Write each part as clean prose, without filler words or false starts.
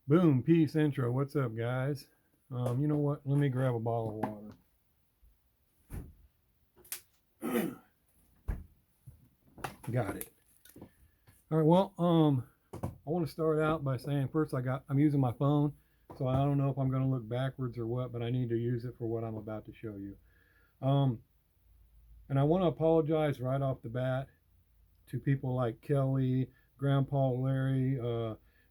Boom, peace intro. What's up, guys? You know what? Let me grab a bottle of water. Got it. All right. Well, I want to start out by saying first I'm using my phone, so I don't know if I'm going to look backwards or what, but I need to use it for what I'm about to show you. Um, and I want to apologize right off the bat to people like Kelly, Grandpa Larry,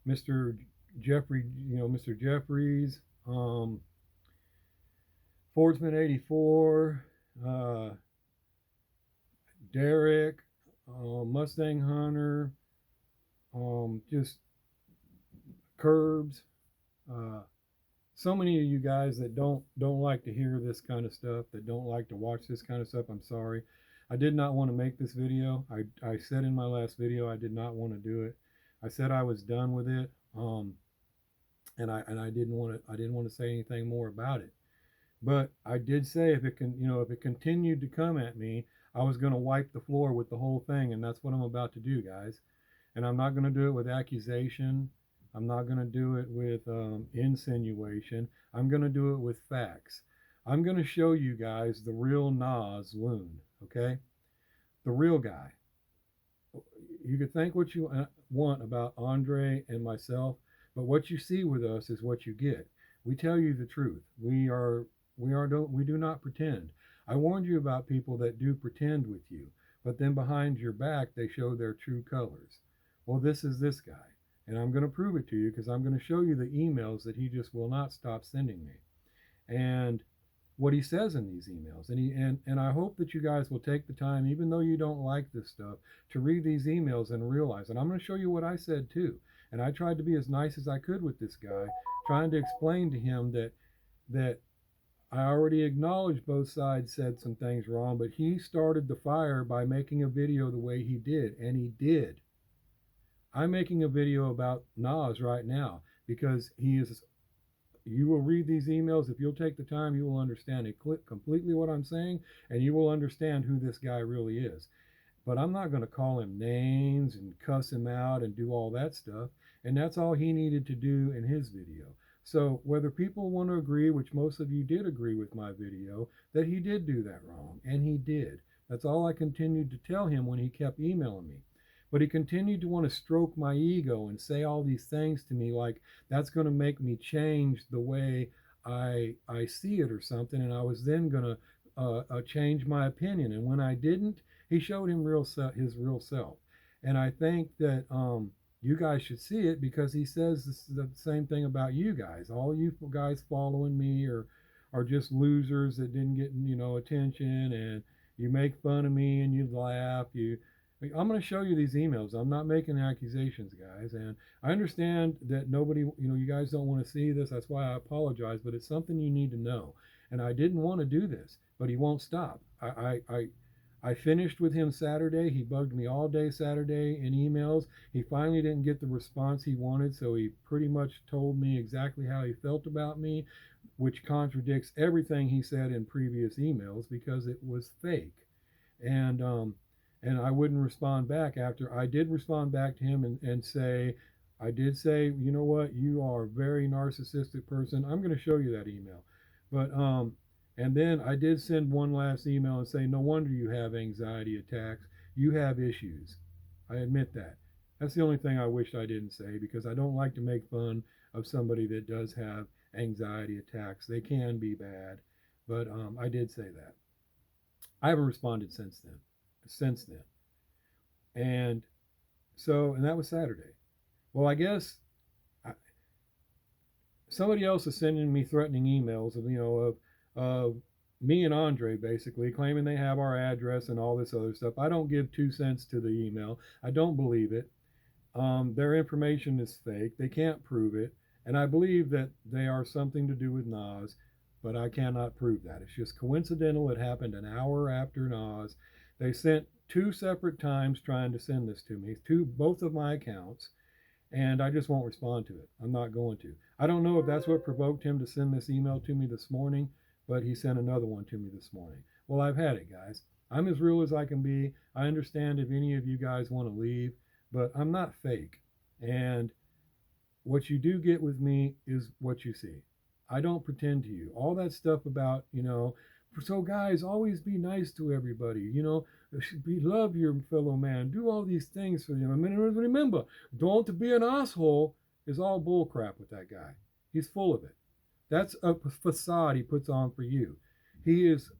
Mr. Jeffrey, Mr. Jeffries, um, Fordsman 84, Derek, Mustang Hunter, just Curbs. Uh, so many of you guys that don't like to hear this kind of stuff, that don't like to watch this kind of stuff. I'm sorry. I did not want to make this video. I said in my last video I did not want to do it. I said I was done with it. And I didn't want to say anything more about it. But I did say if it continued to come at me, I was going to wipe the floor with the whole thing, and that's what I'm about to do, guys. And I'm not going to do it with accusation. I'm not going to do it with insinuation. I'm going to do it with facts. I'm going to show you guys the real Nas loon, okay? The real guy. You could think what you want about Andre and myself, but what you see with us is what you get. We tell you the truth. We do not pretend. I warned you about people that do pretend with you, but then behind your back they show their true colors. Well, this is this guy, and I'm going to prove it to you because I'm going to show you the emails that he just will not stop sending me. And what he says in these emails. And I hope that you guys will take the time, even though you don't like this stuff, to read these emails and realize. And I'm going to show you what I said too. And I tried to be as nice as I could with this guy, trying to explain to him that I already acknowledged both sides said some things wrong, but he started the fire by making a video the way he did, and he did. I'm making a video about Nas right now because he is. You will read these emails. If you'll take the time, you will understand completely what I'm saying, and you will understand who this guy really is. But I'm not going to call him names and cuss him out and do all that stuff. And that's all he needed to do in his video. So whether people want to agree, which most of you did agree with my video, that he did do that wrong, and he did. That's all I continued to tell him when he kept emailing me. But he continued to want to stroke my ego and say all these things to me like that's going to make me change the way I see it or something. And I was then going to change my opinion. And when I didn't, he showed his real self. And I think that you guys should see it because he says the same thing about you guys. All you guys following me are just losers that didn't get attention, and you make fun of me and you laugh. I'm going to show you these emails. I'm not making accusations, guys, and I understand that nobody, you guys don't want to see this. That's why I apologize, but it's something you need to know. And I didn't want to do this, but he won't stop. I finished with him Saturday. He bugged me all day Saturday in emails. He finally didn't get the response he wanted, so he pretty much told me exactly how he felt about me, which contradicts everything he said in previous emails because it was fake. And and I wouldn't respond back after I did respond back to him and say, I did say, you know what, you are a very narcissistic person. I'm going to show you that email. But and then I did send one last email and say, no wonder you have anxiety attacks. You have issues. I admit that. That's the only thing I wish I didn't say because I don't like to make fun of somebody that does have anxiety attacks. They can be bad, but I did say that. I haven't responded since then. And and that was Saturday. Well, I guess I, somebody else is sending me threatening emails of me and Andre basically claiming they have our address and all this other stuff. I don't give 2 cents to the email. I don't believe it. Their information is fake. They can't prove it. And I believe that they are something to do with Nas, but I cannot prove that. It's just coincidental. It happened an hour after Nas. They sent two separate times trying to send this to me, to both of my accounts, and I just won't respond to it. I'm not going to. I don't know if that's what provoked him to send this email to me this morning, but he sent another one to me this morning. Well, I've had it, guys. I'm as real as I can be. I understand if any of you guys want to leave, but I'm not fake. And what you do get with me is what you see. I don't pretend to you. All that stuff about, so guys, always be nice to everybody. Be love your fellow man. Do all these things for them. I mean, remember, don't be an asshole is all bullcrap with that guy. He's full of it. That's a facade he puts on for you. He is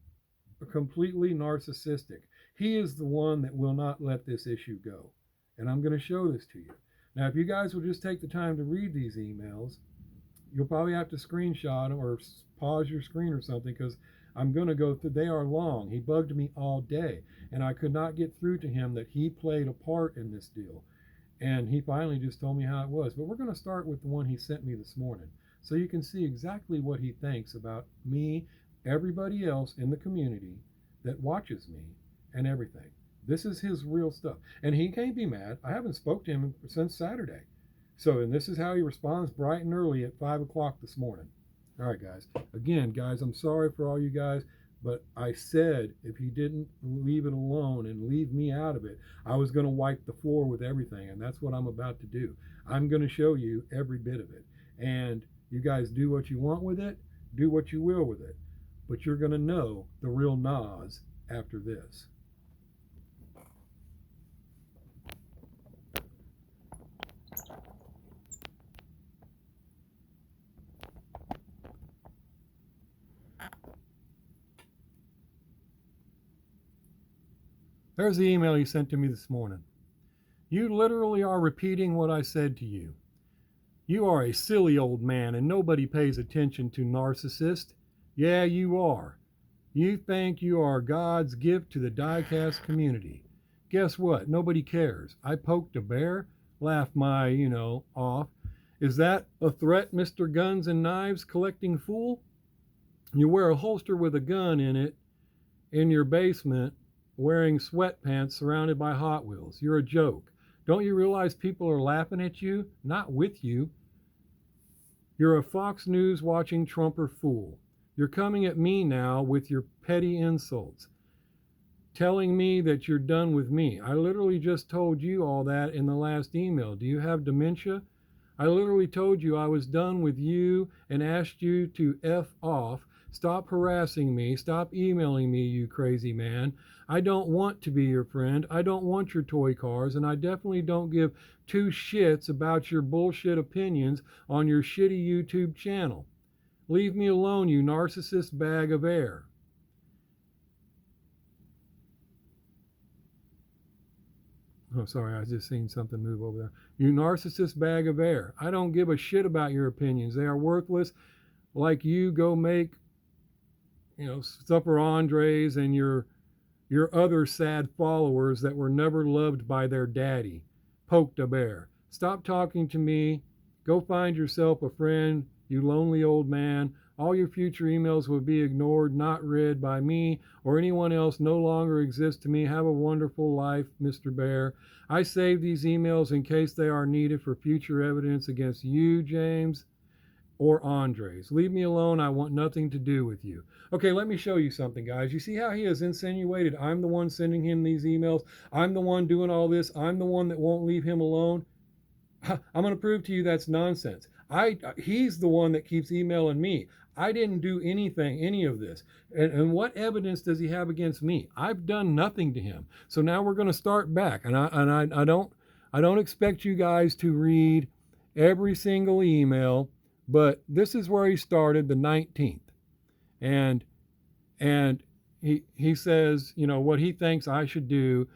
completely narcissistic. He is the one that will not let this issue go. And I'm going to show this to you. Now, if you guys will just take the time to read these emails, you'll probably have to screenshot them or pause your screen or something, because I'm going to go through. They are long. He bugged me all day, and I could not get through to him that he played a part in this deal. And he finally just told me how it was. But we're going to start with the one he sent me this morning, so you can see exactly what he thinks about me, everybody else in the community that watches me, and everything. This is his real stuff. And he can't be mad. I haven't spoke to him since Saturday. So, and this is how he responds bright and early at 5 o'clock this morning. All right, guys. Again, guys, I'm sorry for all you guys, but I said if he didn't leave it alone and leave me out of it, I was going to wipe the floor with everything, and that's what I'm about to do. I'm going to show you every bit of it. And you guys do what you want with it, do what you will with it, but you're going to know the real Nas after this. There's the email he sent to me this morning. You literally are repeating what I said to you. You are a silly old man and nobody pays attention to narcissist. Yeah, you are. You think you are God's gift to the diecast community. Guess what? Nobody cares. I poked a bear, laughed my, off. Is that a threat, Mr. Guns and Knives collecting fool? You wear a holster with a gun in it in your basement, wearing sweatpants surrounded by Hotwheels. You're a joke. Don't you realize people are laughing at you, not with you? You're a Fox News watching Trumper fool. You're coming at me now with your petty insults, telling me that you're done with me. I literally just told you all that in the last email. Do you have dementia? I literally told you I was done with you and asked you to F off. Stop harassing me. Stop emailing me, you crazy man. I don't want to be your friend. I don't want your toy cars, and I definitely don't give two shits about your bullshit opinions on your shitty YouTube channel. Leave me alone, you narcissist bag of air. Oh, sorry, I just seen something move over there. You narcissist bag of air. I don't give a shit about your opinions. They are worthless. Like you, go make Supper Andres and your other sad followers that were never loved by their daddy. Poked a bear. Stop talking to me. Go find yourself a friend, you lonely old man. All your future emails will be ignored, not read by me or anyone else. No longer exist to me. Have a wonderful life, Mr. Bear. I save these emails in case they are needed for future evidence against you, James, or Andres. Leave me alone. I want nothing to do with you. Okay, let me show you something, guys. You see how he has insinuated I'm the one sending him these emails? I'm the one doing all this. I'm the one that won't leave him alone. I'm going to prove to you that's nonsense. He's the one that keeps emailing me. I didn't do anything, any of this. And what evidence does he have against me? I've done nothing to him. So now we're going to start back. And I don't expect you guys to read every single email, but this is where he started, the 19th. And he says, what he thinks I should do.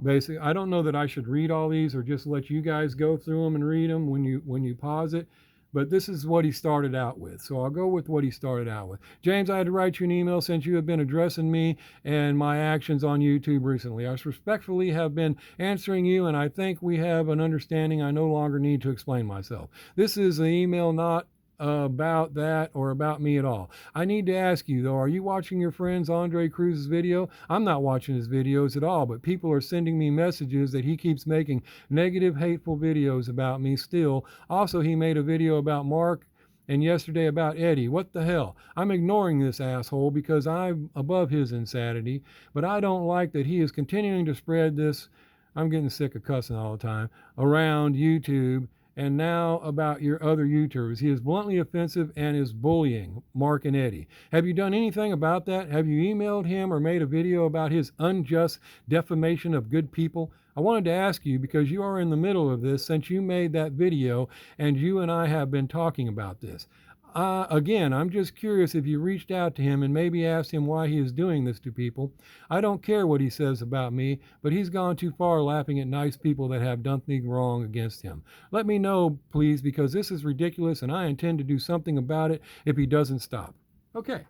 Basically, I don't know that I should read all these or just let you guys go through them and read them when you pause it. But this is what he started out with. So I'll go with what he started out with. James, I had to write you an email since you have been addressing me and my actions on YouTube recently. I respectfully have been answering you, and I think we have an understanding. I no longer need to explain myself. This is an email not about that or about me at all. I need to ask you though, are you watching your friend's Andre Cruz's video? I'm not watching his videos at all, but people are sending me messages that he keeps making negative, hateful videos about me still. Also, he made a video about Mark and yesterday about Eddie. What the hell? I'm ignoring this asshole because I'm above his insanity, but I don't like that he is continuing to spread this, I'm getting sick of cussing all the time, around YouTube And now about your other YouTubers. He is bluntly offensive and is bullying Mark and Eddie. Have you done anything about that? Have you emailed him or made a video about his unjust defamation of good people? I wanted to ask you because you are in the middle of this since you made that video and you and I have been talking about this. Again, I'm just curious if you reached out to him and maybe asked him why he is doing this to people. I don't care what he says about me, but he's gone too far laughing at nice people that have done nothing wrong against him. Let me know, please, because this is ridiculous and I intend to do something about it if he doesn't stop. Okay,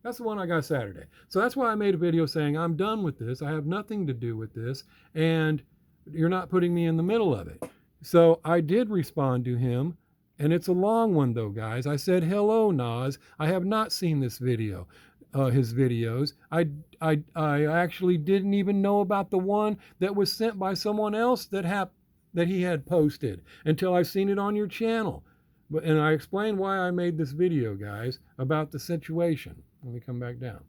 that's the one I got Saturday. So that's why I made a video saying I'm done with this. I have nothing to do with this, and you're not putting me in the middle of it. So I did respond to him. And it's a long one though, guys. I said, hello, Nas. I have not seen this video, his videos. I actually didn't even know about the one that was sent by someone else that he had posted until I seen it on your channel. And I explained why I made this video, guys, about the situation. Let me come back down.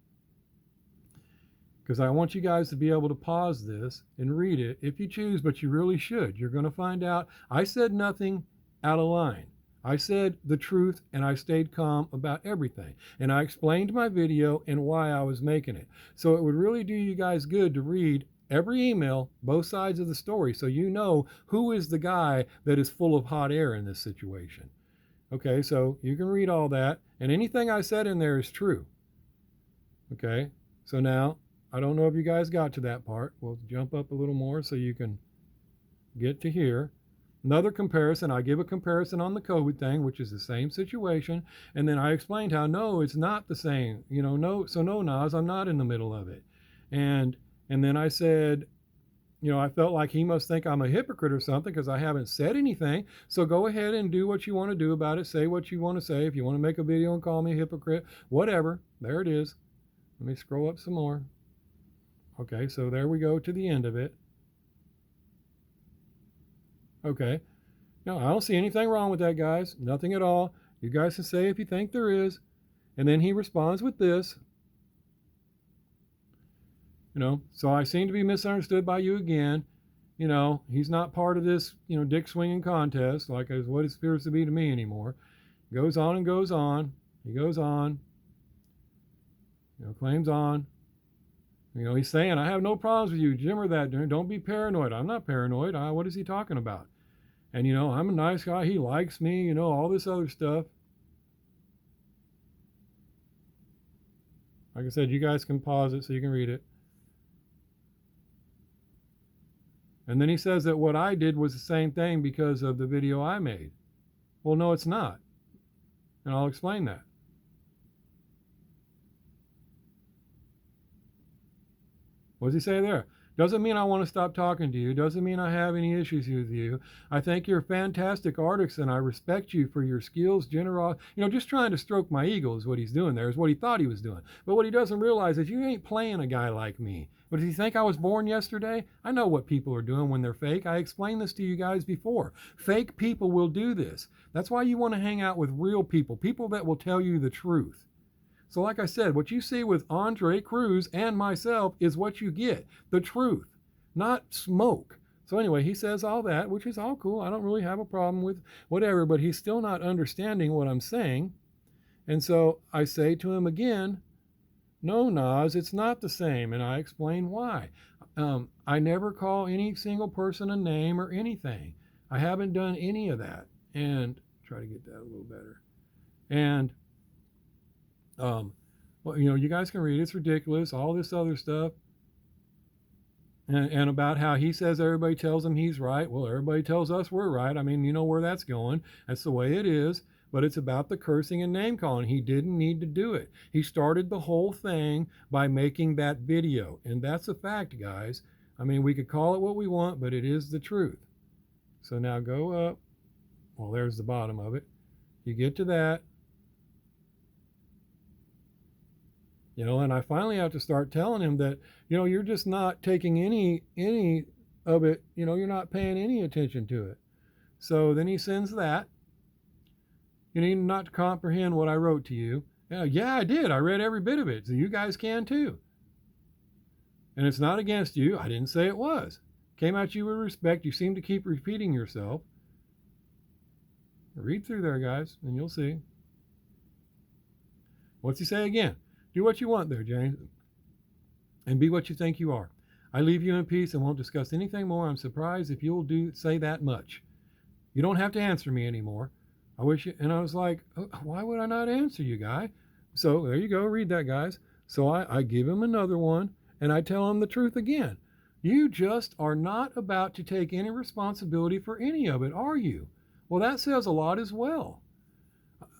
Because I want you guys to be able to pause this and read it if you choose, but you really should. You're going to find out I said nothing out of line. I said the truth and I stayed calm about everything. And I explained my video and why I was making it. So it would really do you guys good to read every email, both sides of the story, so you know who is the guy that is full of hot air in this situation. Okay, so you can read all that. And anything I said in there is true. Okay, so now, I don't know if you guys got to that part. We'll jump up a little more so you can get to here. Another comparison, I give a comparison on the COVID thing, which is the same situation. And then I explained how, no, it's not the same. No, so no, Nas, I'm not in the middle of it. And then I said, I felt like he must think I'm a hypocrite or something because I haven't said anything. So go ahead and do what you want to do about it. Say what you want to say. If you want to make a video and call me a hypocrite, whatever. There it is. Let me scroll up some more. Okay, so there we go to the end of it. Okay. No, I don't see anything wrong with that, guys. Nothing at all. You guys can say if you think there is. And then he responds with this. So I seem to be misunderstood by you again. He's not part of this, dick swinging contest like is what it appears to be to me anymore. Goes on and goes on. He goes on. Claims on. He's saying, I have no problems with you. Jimmer that. Don't be paranoid. I'm not paranoid. What is he talking about? And, I'm a nice guy. He likes me, all this other stuff. Like I said, you guys can pause it so you can read it. And then he says that what I did was the same thing because of the video I made. Well, no, it's not. And I'll explain that. What does he say there? Doesn't mean I want to stop talking to you. Doesn't mean I have any issues with you. I think you're a fantastic artist and I respect you for your skills, generosity. Just trying to stroke my ego is what he's doing there, is what he thought he was doing. But what he doesn't realize is you ain't playing a guy like me. But does he think I was born yesterday? I know what people are doing when they're fake. I explained this to you guys before. Fake people will do this. That's why you want to hang out with real people, people that will tell you the truth. So like I said, what you see with Andre Cruz and myself is what you get, the truth, not smoke. So anyway, he says all that, which is all cool. I don't really have a problem with whatever, but he's still not understanding what I'm saying. And so I say to him again, no, Nas, it's not the same. And I explain why. I never call any single person a name or anything. I haven't done any of that. And try to get that a little better. And well, you guys can read it. It's ridiculous, all this other stuff. And about how he says everybody tells him he's right. Well, everybody tells us we're right. I mean, you know where that's going. That's the way it is. But it's about the cursing and name calling. He didn't need to do it. He started the whole thing by making that video. And that's a fact, guys. I mean, we could call it what we want, but it is the truth. So now go up. Well, there's the bottom of it. You get to that. And I finally have to start telling him that, you're just not taking any of it, you're not paying any attention to it. So then he sends that. You need not to comprehend what I wrote to you. Yeah, I did. I read every bit of it. So you guys can too. And it's not against you. I didn't say it was. Came at you with respect. You seem to keep repeating yourself. Read through there, guys, and you'll see. What's he say again? Do what you want there, James, and be what you think you are. I leave you in peace and won't discuss anything more. I'm surprised if you'll say that much. You don't have to answer me anymore. I wish you, and I was like, oh, why would I not answer you, guy? So there you go. Read that, guys. So I give him another one and I tell him the truth again. You just are not about to take any responsibility for any of it, are you? Well, that says a lot as well.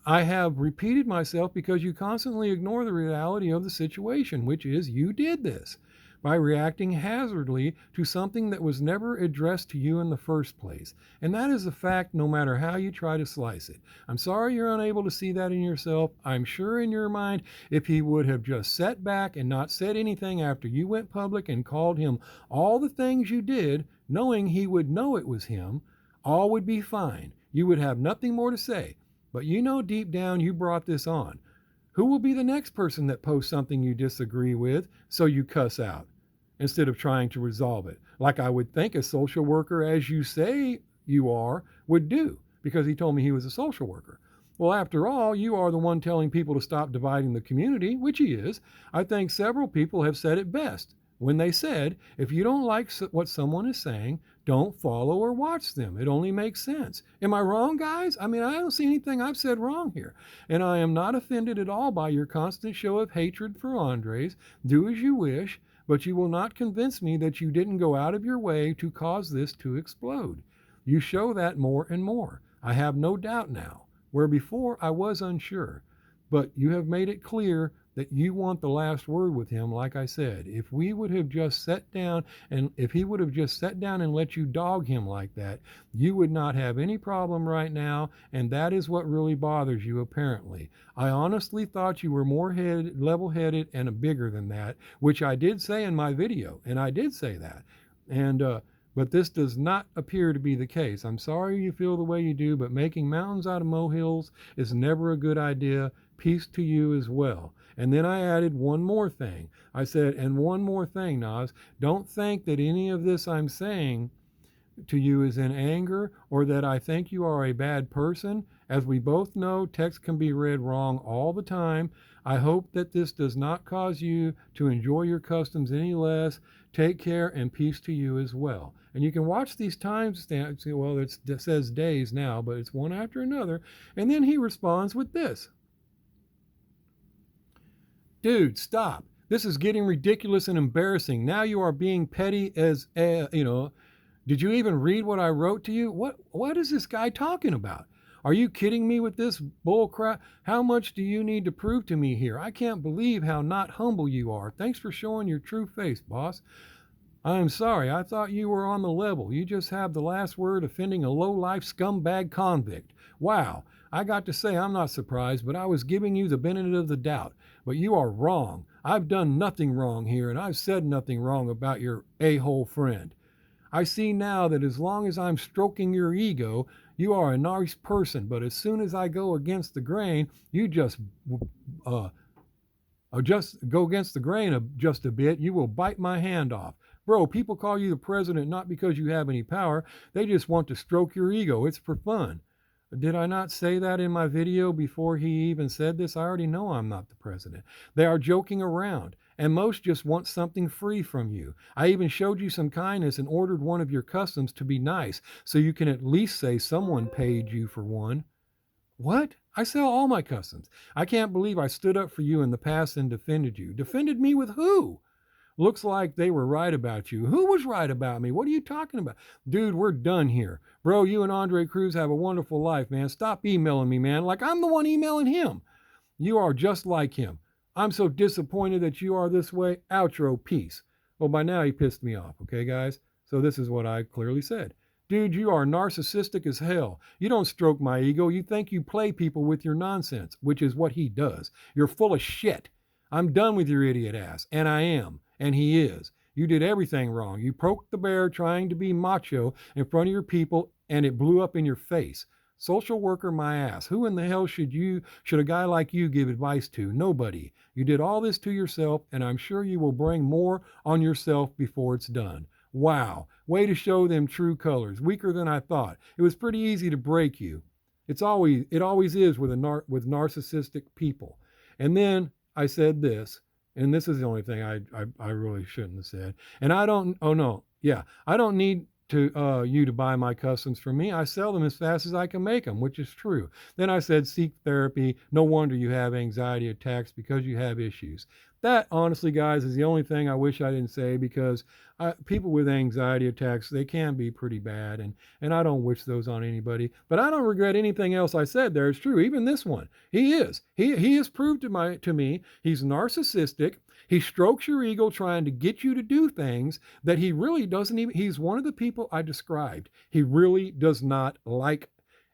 I have repeated myself because you constantly ignore the reality of the situation, which is you did this by reacting hazardly to something that was never addressed to you in the first place. And that is a fact no matter how you try to slice it. I'm sorry you're unable to see that in yourself. I'm sure in your mind, if he would have just sat back and not said anything after you went public and called him all the things you did, knowing he would know it was him, all would be fine. You would have nothing more to say. But you know deep down you brought this on. Who will be the next person that posts something you disagree with so you cuss out instead of trying to resolve it? Like I would think a social worker, as you say you are, would do, because he told me he was a social worker. Well, after all, you are the one telling people to stop dividing the community, which he is. I think several people have said it best when they said, if you don't like what someone is saying, don't follow or watch them. It only makes sense. Am I wrong, guys? I mean, I don't see anything I've said wrong here. And I am not offended at all by your constant show of hatred for Andres. Do as you wish, but you will not convince me that you didn't go out of your way to cause this to explode. You show that more and more. I have no doubt now, where before I was unsure. But you have made it clear that you want the last word with him, like I said. If we would have just sat down, and if he would have just sat down and let you dog him like that, you would not have any problem right now, and that is what really bothers you, apparently. I honestly thought you were more level-headed and bigger than that, which I did say in my video, and I did say that. But this does not appear to be the case. I'm sorry you feel the way you do, but making mountains out of molehills is never a good idea. Peace to you as well. And then I added one more thing. I said, and one more thing, Nas, don't think that any of this I'm saying to you is in anger or that I think you are a bad person. As we both know, text can be read wrong all the time. I hope that this does not cause you to enjoy your customs any less. Take care and peace to you as well. And you can watch these timestamps. Well, it says days now, but it's one after another. And then he responds with this. Dude, stop. This is getting ridiculous and embarrassing. Now you are being petty as, did you even read what I wrote to you? What is this guy talking about? Are you kidding me with this bull crap? How much do you need to prove to me here? I can't believe how not humble you are. Thanks for showing your true face, boss. I'm sorry. I thought you were on the level. You just have the last word offending a low-life scumbag convict. Wow. I got to say I'm not surprised, but I was giving you the benefit of the doubt. But you are wrong. I've done nothing wrong here, and I've said nothing wrong about your a-hole friend. I see now that as long as I'm stroking your ego, you are a nice person, but as soon as I go against the grain, you just go against the grain just a bit, you will bite my hand off. Bro, people call you the president not because you have any power. They just want to stroke your ego. It's for fun. Did I not say that in my video before he even said this? I already know I'm not the president. They are joking around, and most just want something free from you. I even showed you some kindness and ordered one of your customs to be nice, so you can at least say someone paid you for one. What? I sell all my customs. I can't believe I stood up for you in the past and defended you. Defended me with who? Looks like they were right about you. Who was right about me? What are you talking about? Dude, we're done here. Bro, you and Andre Cruz have a wonderful life, man. Stop emailing me, man, like I'm the one emailing him. You are just like him. I'm so disappointed that you are this way. Outro, peace. Well, by now he pissed me off, okay, guys? So this is what I clearly said. Dude, you are narcissistic as hell. You don't stroke my ego. You think you play people with your nonsense, which is what he does. You're full of shit. I'm done with your idiot ass, and I am. And he is. You did everything wrong. You poked the bear trying to be macho in front of your people, and it blew up in your face. Social worker, my ass. Who in the hell should a guy like you give advice to? Nobody. You did all this to yourself, and I'm sure you will bring more on yourself before it's done. Wow. Way to show them true colors. Weaker than I thought. It was pretty easy to break you. It always is with with narcissistic people. And then I said this, and this is the only thing I really shouldn't have said. And I don't. Oh no, yeah, I don't need to you to buy my customs from me. I sell them as fast as I can make them, which is true. Then I said seek therapy. No wonder you have anxiety attacks because you have issues. That honestly, guys, is the only thing I wish I didn't say because people with anxiety attacks, they can be pretty bad, and I don't wish those on anybody. But I don't regret anything else I said there. It's true. Even this one, he is. He has proved to me he's narcissistic. He strokes your ego trying to get you to do things that he really doesn't even. He's one of the people I described. He really does not like.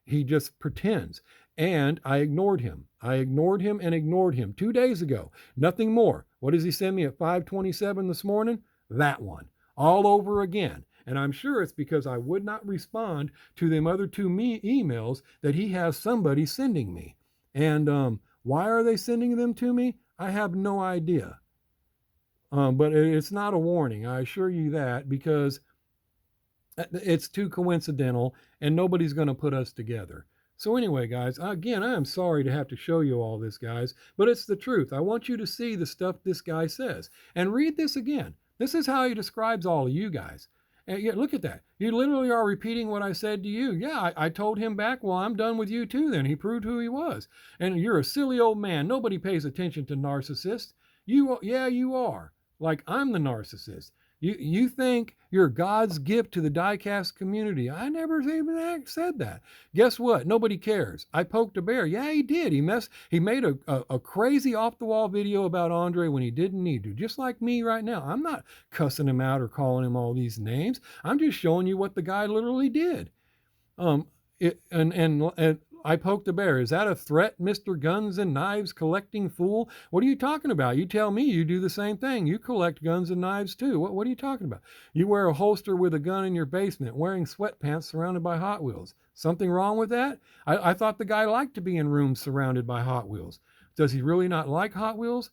He just pretends. And I ignored him. I ignored him and ignored him 2 days ago. Nothing more. What does he send me at 5:27 this morning? That one. All over again. And I'm sure it's because I would not respond to them other two emails that he has somebody sending me. And why are they sending them to me? I have no idea. But it's not a warning. I assure you that because it's too coincidental and nobody's going to put us together. So anyway, guys, again, I am sorry to have to show you all this, guys, but it's the truth. I want you to see the stuff this guy says. And read this again. This is how he describes all of you guys. And yeah, look at that. You literally are repeating what I said to you. Yeah, I told him back, well, I'm done with you too then. He proved who he was. And you're a silly old man. Nobody pays attention to narcissists. Yeah, you are. Like I'm the narcissist. You think you're God's gift to the diecast community. I never even said that. Guess what? Nobody cares. I poked a bear. Yeah, he did. He made a crazy off-the-wall video about Andre when he didn't need to. Just like me right now. I'm not cussing him out or calling him all these names. I'm just showing you what the guy literally did. And I poked the bear. Is that a threat, Mr. Guns and Knives collecting fool? What are you talking about? You tell me you do the same thing. You collect guns and knives too. What are you talking about? You wear a holster with a gun in your basement, wearing sweatpants surrounded by Hot Wheels. Something wrong with that? I thought the guy liked to be in rooms surrounded by Hot Wheels. Does he really not like Hot Wheels?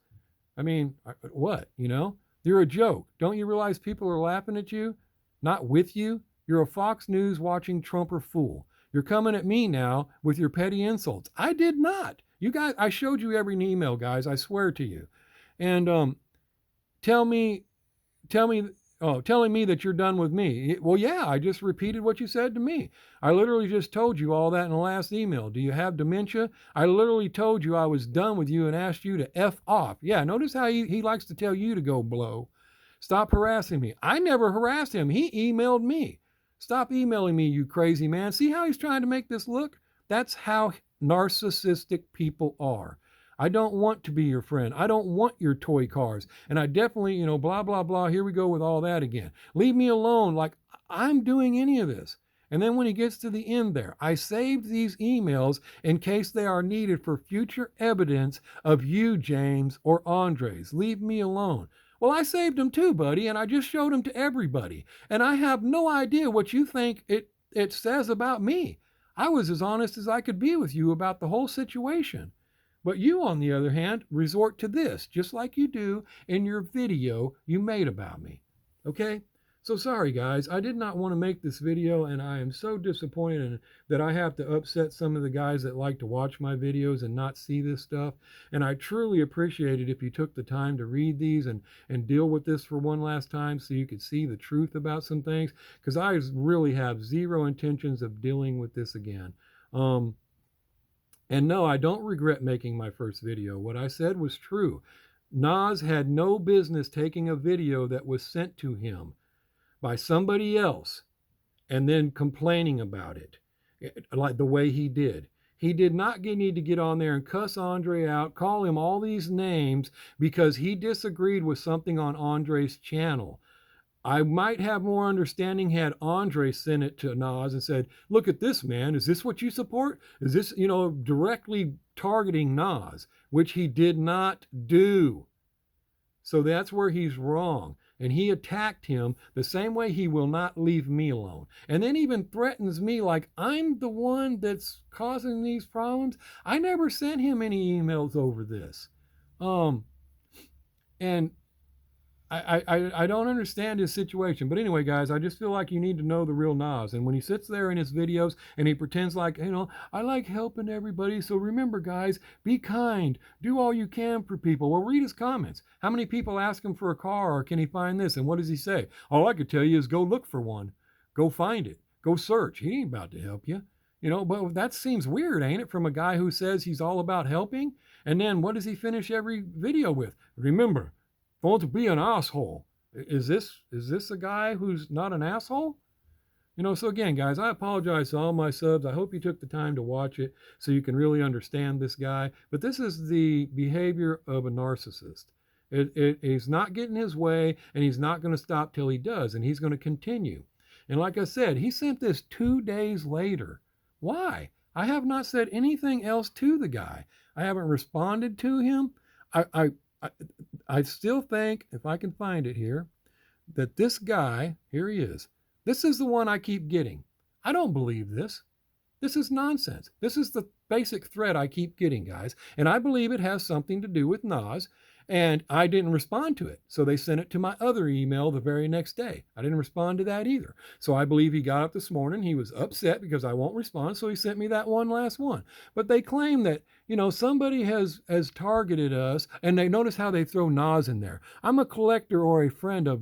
I mean, what? You're a joke. Don't you realize people are laughing at you? Not with you? You're a Fox News watching Trumper fool. You're coming at me now with your petty insults. I did not. You guys, I showed you every email, guys. I swear to you. And telling me that you're done with me. Well, yeah, I just repeated what you said to me. I literally just told you all that in the last email. Do you have dementia? I literally told you I was done with you and asked you to F off. Yeah, notice how he likes to tell you to go blow. Stop harassing me. I never harassed him. He emailed me. Stop emailing me, you crazy man. See how he's trying to make this look? That's how narcissistic people are. I don't want to be your friend. I don't want your toy cars. And I definitely, blah, blah, blah. Here we go with all that again. Leave me alone like I'm doing any of this. And then when he gets to the end there, I saved these emails in case they are needed for future evidence of you, James, or Andres. Leave me alone. Well, I saved them too, buddy, and I just showed them to everybody. And I have no idea what you think it says about me. I was as honest as I could be with you about the whole situation. But you, on the other hand, resort to this, just like you do in your video you made about me. Okay? So sorry, guys. I did not want to make this video, and I am so disappointed that I have to upset some of the guys that like to watch my videos and not see this stuff. And I truly appreciate it if you took the time to read these and deal with this for one last time so you could see the truth about some things, because I really have zero intentions of dealing with this again. And no, I don't regret making my first video. What I said was true. Nas had no business taking a video that was sent to him by somebody else and then complaining about it like the way he did. He did not need to get on there and cuss Andre out, call him all these names because he disagreed with something on Andre's channel. I might have more understanding had Andre sent it to Nas and said, look at this, man. Is this what you support? Is this, directly targeting Nas, which he did not do. So that's where he's wrong. And he attacked him the same way he will not leave me alone. And then even threatens me like I'm the one that's causing these problems. I never sent him any emails over this. And I don't understand his situation. But anyway, guys, I just feel like you need to know the real Nas. And when he sits there in his videos and he pretends like, I like helping everybody. So remember, guys, be kind. Do all you can for people. Well, read his comments. How many people ask him for a car or can he find this? And what does he say? All I could tell you is go look for one. Go find it. Go search. He ain't about to help you. But that seems weird, ain't it? From a guy who says he's all about helping. And then what does he finish every video with? Remember, don't be an asshole. Is this a guy who's not an asshole? So again, guys, I apologize to all my subs. I hope you took the time to watch it so you can really understand this guy. But this is the behavior of a narcissist. He's not getting his way, and he's not going to stop till he does, and he's going to continue. And like I said, he sent this 2 days later. Why? I have not said anything else to the guy. I haven't responded to him. I still think, if I can find it here, that this guy, here he is. This is the one I keep getting. I don't believe this. This is nonsense. This is the basic thread I keep getting, guys. And I believe it has something to do with Nas. And I didn't respond to it. So they sent it to my other email the very next day. I didn't respond to that either. So I believe he got up this morning. He was upset because I won't respond. So he sent me that one last one. But they claim that, somebody has targeted us. And they notice how they throw Nas in there. I'm a collector or a friend of,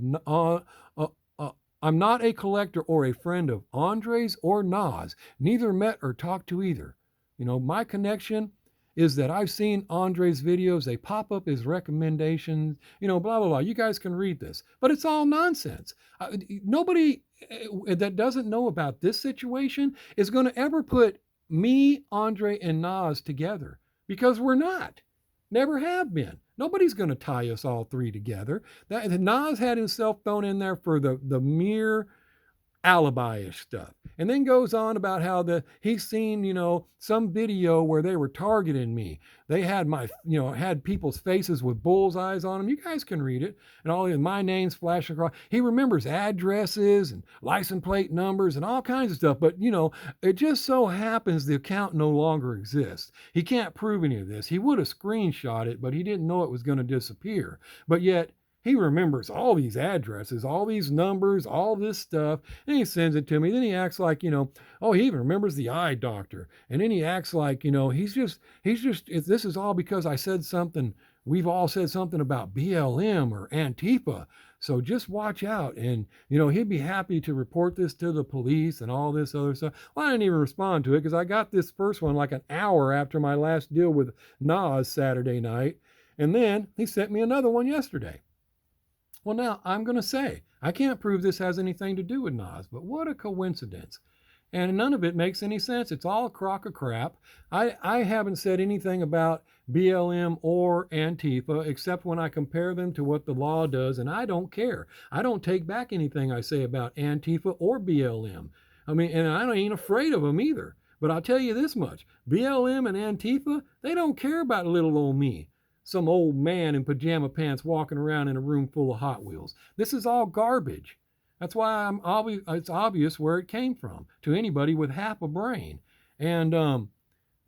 I'm not a collector or a friend of Andres or Nas. Neither met or talked to either. My connection is that I've seen Andre's videos. They pop up as recommendations, blah, blah, blah. You guys can read this, but it's all nonsense. Nobody that doesn't know about this situation is going to ever put me, Andre, and Nas together because we're not. Never have been. Nobody's going to tie us all three together. Nas had himself thrown in there for the mere alibi-ish stuff, and then goes on about how he's seen some video where they were targeting me. They had had people's faces with bullseyes on them. You guys can read it, and my name's flashing across. He remembers addresses and license plate numbers and all kinds of stuff, but it just so happens the account no longer exists. He can't prove any of this. He would have screenshot it, but he didn't know it was going to disappear. But yet he remembers all these addresses, all these numbers, all this stuff, and he sends it to me. Then he acts like, he even remembers the eye doctor. And then he acts like, this is all because I said something, we've all said something about BLM or Antifa. So just watch out. And, he'd be happy to report this to the police and all this other stuff. Well, I didn't even respond to it because I got this first one like an hour after my last deal with Nas Saturday night. And then he sent me another one yesterday. Well, now I'm going to say, I can't prove this has anything to do with Nas, but what a coincidence. And none of it makes any sense. It's all a crock of crap. I haven't said anything about BLM or Antifa, except when I compare them to what the law does, and I don't care. I don't take back anything I say about Antifa or BLM. And I ain't afraid of them either. But I'll tell you this much. BLM and Antifa, they don't care about little old me. Some old man in pajama pants walking around in a room full of Hot Wheels. This is all garbage. That's why it's obvious where it came from to anybody with half a brain. And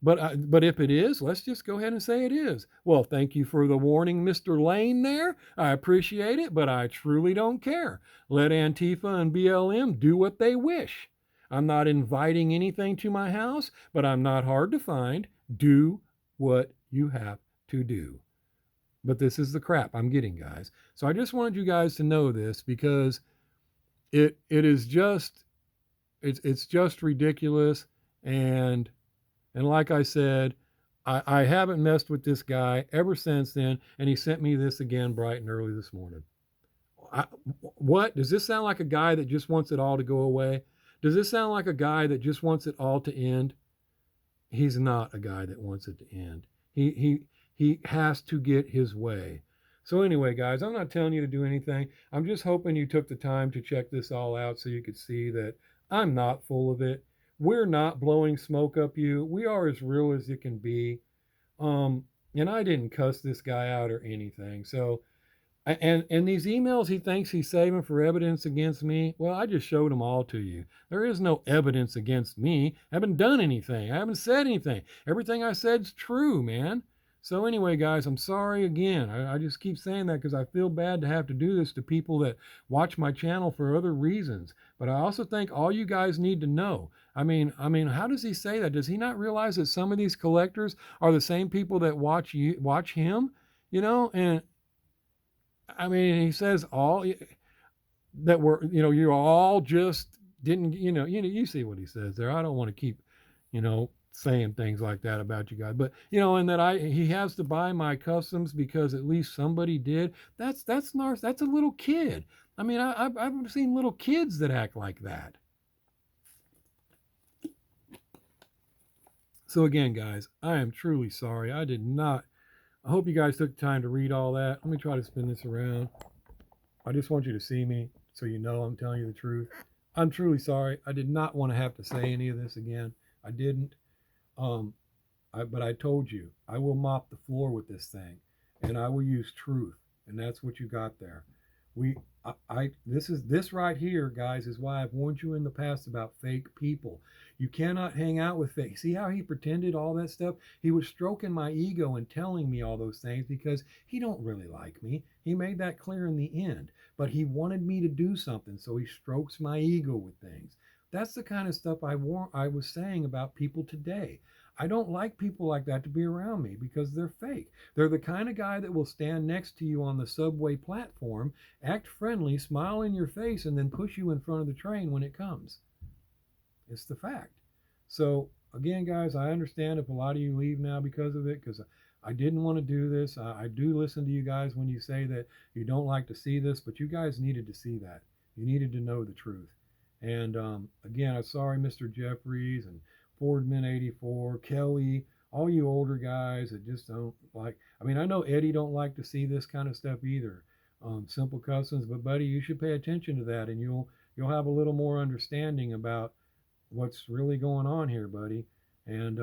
but if it is, let's just go ahead and say it is. Well, thank you for the warning, Mr. Lane there. I appreciate it, but I truly don't care. Let Antifa and BLM do what they wish. I'm not inviting anything to my house, but I'm not hard to find. Do what you have to do. But this is the crap I'm getting, guys. So I just wanted you guys to know this because it is just it's just ridiculous. And like I said, I haven't messed with this guy ever since then, and he sent me this again bright and early this morning. What? Does this sound like a guy that just wants it all to go away? Does this sound like a guy that just wants it all to end? He's not a guy that wants it to end. He has to get his way. So anyway, guys, I'm not telling you to do anything. I'm just hoping you took the time to check this all out so you could see that I'm not full of it. We're not blowing smoke up you. We are as real as it can be. And I didn't cuss this guy out or anything. So, and these emails he thinks he's saving for evidence against me, well, I just showed them all to you. There is no evidence against me. I haven't done anything. I haven't said anything. Everything I said's true, man. So anyway, guys, I'm sorry again. I just keep saying that because I feel bad to have to do this to people that watch my channel for other reasons. But I also think all you guys need to know. I mean, how does he say that? Does he not realize that some of these collectors are the same people that watch him? You know, and I mean, he says all that were, you all just didn't, you see what he says there. I don't want to keep, saying things like that about you guys, but and that he has to buy my customs because at least somebody did. That's a little kid. I mean, I've seen little kids that act like that. So again, guys, I am truly sorry. I did not. I hope you guys took the time to read all that. Let me try to spin this around. I just want you to see me so you know I'm telling you the truth. I'm truly sorry. I did not want to have to say any of this again. I didn't. Um, but I told you, I will mop the floor with this thing, and I will use truth, and that's what you got there. We, this right here, guys, is why I've warned you in the past about fake people. You cannot hang out with fake. See how he pretended all that stuff? He was stroking my ego and telling me all those things because he don't really like me. He made that clear in the end, but he wanted me to do something, so he strokes my ego with things. That's the kind of stuff I was saying about people today. I don't like people like that to be around me because they're fake. They're the kind of guy that will stand next to you on the subway platform, act friendly, smile in your face, and then push you in front of the train when it comes. It's the fact. So, again, guys, I understand if a lot of you leave now because of it, because I didn't want to do this. I do listen to you guys when you say that you don't like to see this, but you guys needed to see that. You needed to know the truth. And again, I'm sorry, Mr. Jeffries and Fordman84, Kelly, all you older guys that just don't like. I mean, I know Eddie don't like to see this kind of stuff either. Simple Customs, but buddy, you should pay attention to that, and you'll have a little more understanding about what's really going on here, buddy. And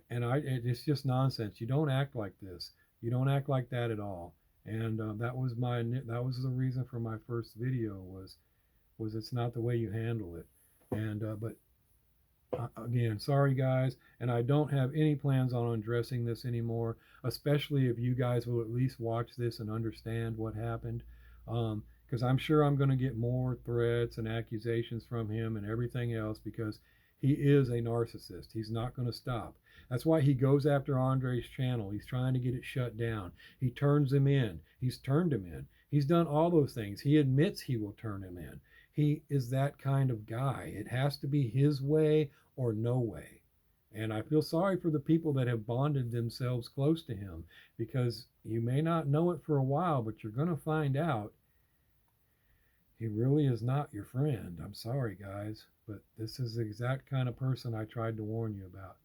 it's just nonsense. You don't act like this. You don't act like that at all. And that was the reason for my first video was it's not the way you handle it. And but again, sorry guys, and I don't have any plans on undressing this anymore, especially if you guys will at least watch this and understand what happened. Because I'm sure I'm going to get more threats and accusations from him and everything else because he is a narcissist. He's not going to stop. That's why he goes after Andre's channel. He's trying to get it shut down. He turns him in. He's turned him in. He's done all those things. He admits he will turn him in. He is that kind of guy. It has to be his way or no way. And I feel sorry for the people that have bonded themselves close to him because you may not know it for a while, but you're going to find out he really is not your friend. I'm sorry, guys, but this is the exact kind of person I tried to warn you about.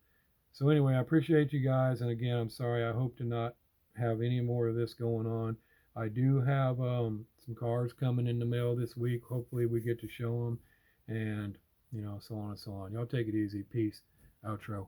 So, anyway, I appreciate you guys. And again, I'm sorry. I hope to not have any more of this going on. I do have some cars coming in the mail this week. Hopefully, we get to show them. And so on and so on. Y'all take it easy. Peace. Outro.